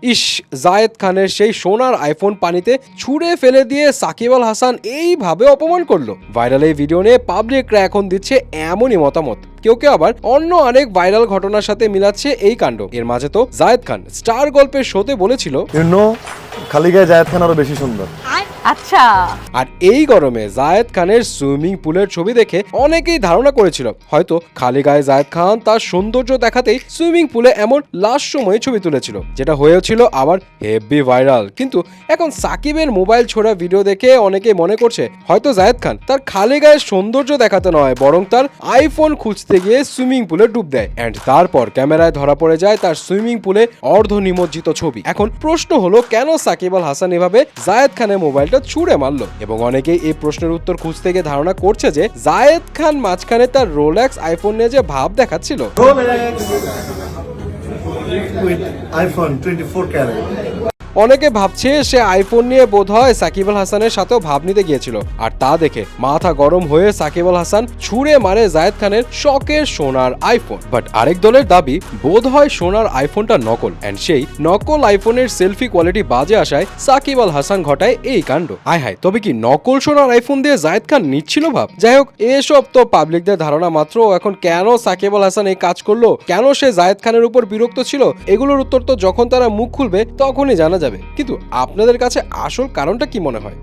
ইস, জায়েদ খানের সেই সোনার আইফোন পানিতে ছুঁড়ে ফেলে দিয়ে সাকিব আল হাসান এইভাবে অপমান করলো। ভাইরাল এই ভিডিও নিয়ে পাবলিকরা এখন দিচ্ছে এমনই মতামত। কেউ কেউ আবার অন্য অনেক ভাইরাল ঘটনার সাথে মিলাচ্ছে এই কাণ্ড। এর মাঝে তো জায়েদ খান স্টার গল্পের শোতে বলেছিল, খালি গায়ে জায়েদ খান আরো বেশি সুন্দর। আচ্ছা, আর এই গরমে জায়েদ খানের সুইমিং পুলের ছবি দেখে অনেকেই ধারণা করেছিল হয়তো খালি গায়ে জায়েদ খান তার সৌন্দর্য দেখাতেই সুইমিং পুলে এমন লাস্ট সময়ে ছবি তুলেছিল, যেটা হয়েছিল আবার হেভি ভাইরাল। কিন্তু এখন সাকিবের মোবাইল ছোড়া ভিডিও দেখে অনেকেই মনে করছে হয়তো জায়েদ খান তার খালি গায়ের সৌন্দর্য দেখাতে নয়, বরং তার আইফোন খুঁজতে গিয়ে সুইমিং পুলে ডুব দেয় এন্ড তারপর ক্যামেরায় ধরা পড়ে যায় তার সুইমিং পুলে অর্ধ নিমজ্জিত ছবি। এখন প্রশ্ন হলো, কেন সাকিব আল হাসান এভাবে জায়েদ খানের মোবাইলটা ছুঁড়ে মারলো? এবং অনেকেই এই প্রশ্নের উত্তর খুঁজতে গিয়ে ধারণা করছে যে জায়েদ খান মাঝখানে তার রোলেক্স আইফোন নিয়ে যে ভাব দেখাচ্ছিল। iPhone 24 carat. অনেকে ভাবছে সে আইফোন নিয়ে বোধহয় সাকিব আল হাসানের সাথেও ভাব নিতে গিয়েছিল, আর তা দেখে মাথা গরম হয়ে সাকিব আল হাসান ছুঁড়ে মারে জায়েদ খানের শখের সোনার আইফোন। বাট আরেক দলের দাবি বোধহয় সোনার আইফোনটা নকল, এন্ড সেই নকল আইফোনের সেলফি কোয়ালিটি বাজে আসায় সাকিব আল হাসান ঘটায় এই কাণ্ড। আয় হায়, তবে কি নকল সোনার আইফোন দিয়ে জায়েদ খান নিচ্ছিল ভাব? যাই হোক, এসব তো পাবলিকদের ধারণা মাত্র। এখন কেন সাকিব আল হাসান এই কাজ করলো, কেন সে জায়েদ খানের উপর বিরক্ত ছিল, এগুলোর উত্তর তো যখন তারা মুখ খুলবে তখনই জানা যাবে। কিন্তু আপনাদের কাছে আসল কারণটা কি মনে হয়?